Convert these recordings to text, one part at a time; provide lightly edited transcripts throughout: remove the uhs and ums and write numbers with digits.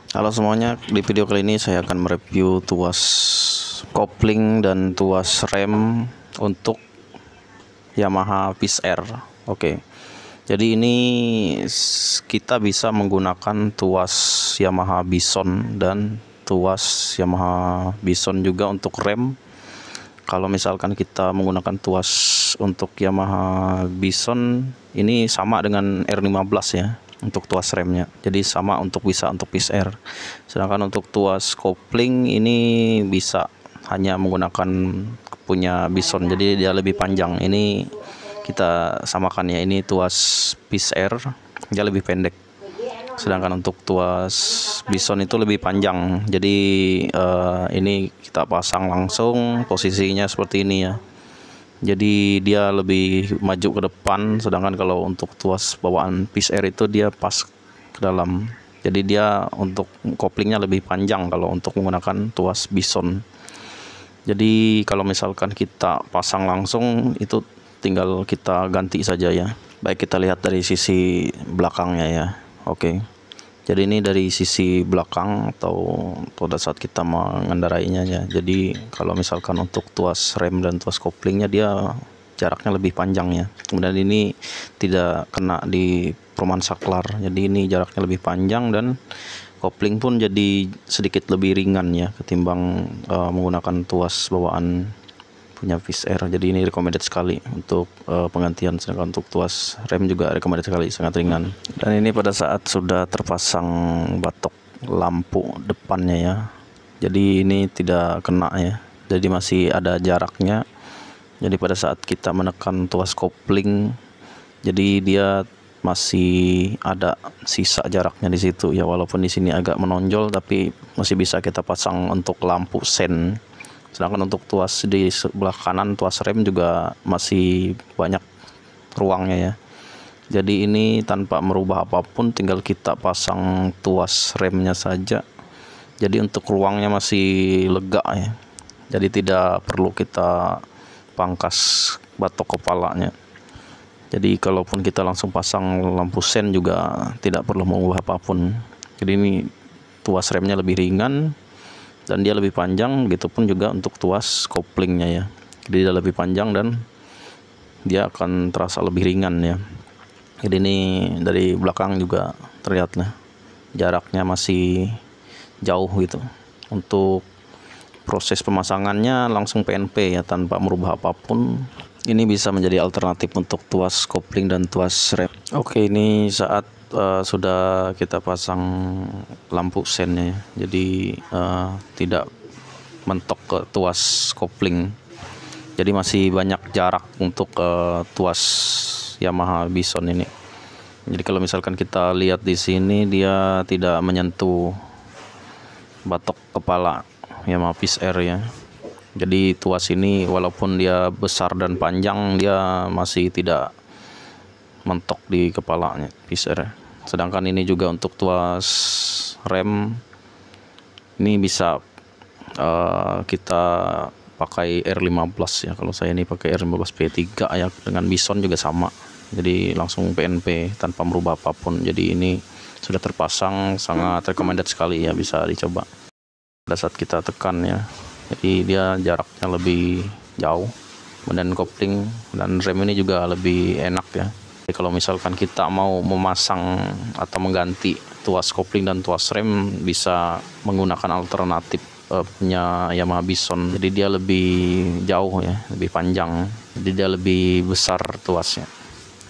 Halo semuanya, di video kali ini saya akan mereview tuas kopling dan tuas rem untuk Yamaha Peace Air. Oke, jadi ini kita bisa menggunakan tuas Yamaha Bison dan tuas Yamaha Bison juga untuk rem. Kalau misalkan kita menggunakan tuas untuk Yamaha Bison, ini sama dengan R15 ya untuk tuas remnya, jadi sama bisa untuk Peace Air. Sedangkan untuk tuas kopling ini bisa hanya menggunakan punya Bison, jadi dia lebih panjang. Ini kita samakan ya, ini tuas Peace Air dia lebih pendek, sedangkan untuk tuas Bison itu lebih panjang. Jadi ini kita pasang langsung, posisinya seperti ini ya, jadi dia lebih maju ke depan. Sedangkan kalau untuk tuas bawaan Peace Air itu dia pas ke dalam, jadi dia untuk koplingnya lebih panjang kalau untuk menggunakan tuas Bison. Jadi kalau misalkan kita pasang langsung itu tinggal kita ganti saja ya. Baik, kita lihat dari sisi belakangnya ya. Oke, jadi ini dari sisi belakang atau pada saat kita mengendarainya ya. Jadi kalau misalkan untuk tuas rem dan tuas koplingnya dia jaraknya lebih panjang ya. Kemudian ini tidak kena di perumahan saklar, jadi ini jaraknya lebih panjang, dan kopling pun jadi sedikit lebih ringan ya ketimbang menggunakan tuas bawaan punya Peace Air. Jadi ini recommended sekali untuk penggantian. Sedangkan untuk tuas rem juga recommended sekali, sangat ringan. Dan ini pada saat sudah terpasang batok lampu depannya ya, jadi ini tidak kena ya, jadi masih ada jaraknya. Jadi pada saat kita menekan tuas kopling, jadi dia masih ada sisa jaraknya di situ ya, walaupun di sini agak menonjol tapi masih bisa kita pasang untuk lampu sen. Sedangkan untuk tuas di sebelah kanan, tuas rem juga masih banyak ruangnya ya. Jadi ini tanpa merubah apapun, tinggal kita pasang tuas remnya saja. Jadi untuk ruangnya masih lega ya. Jadi tidak perlu kita pangkas batok kepalanya. Jadi kalaupun kita langsung pasang lampu sen juga tidak perlu mengubah apapun. Jadi ini tuas remnya lebih ringan dan dia lebih panjang, begitupun juga untuk tuas koplingnya ya. Jadi dia lebih panjang dan dia akan terasa lebih ringan ya. Jadi ini dari belakang juga terlihat lah, jaraknya masih jauh gitu. Untuk proses pemasangannya langsung PNP ya, tanpa merubah apapun. Ini bisa menjadi alternatif untuk tuas kopling dan tuas rem. Oke, ini saat sudah kita pasang lampu sennya ya. Jadi tidak mentok ke tuas kopling, jadi masih banyak jarak untuk tuas Yamaha Bison ini. Jadi kalau misalkan kita lihat di sini, dia tidak menyentuh batok kepala Yamaha Peace Air ya. Jadi tuas ini walaupun dia besar dan panjang, dia masih tidak mentok di kepalanya Peace Air. Sedangkan ini juga untuk tuas rem, ini bisa kita pakai R15 ya. Kalau saya ini pakai R15 P3 ya, dengan Bison juga sama. Jadi langsung PNP tanpa merubah apapun. Jadi ini sudah terpasang, sangat recommended sekali ya, bisa dicoba pada saat kita tekan ya. Jadi dia jaraknya lebih jauh, dan kopling dan rem ini juga lebih enak ya. Jadi kalau misalkan kita mau memasang atau mengganti tuas kopling dan tuas rem, bisa menggunakan alternatif punya Yamaha Bison. Jadi dia lebih jauh ya, lebih panjang, jadi dia lebih besar tuasnya.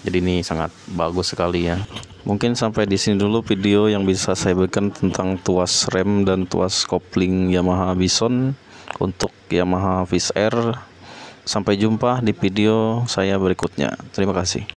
Jadi ini sangat bagus sekali ya. Mungkin sampai di sini dulu video yang bisa saya berikan tentang tuas rem dan tuas kopling Yamaha Bison untuk Yamaha Peace Air. Sampai jumpa di video saya berikutnya. Terima kasih.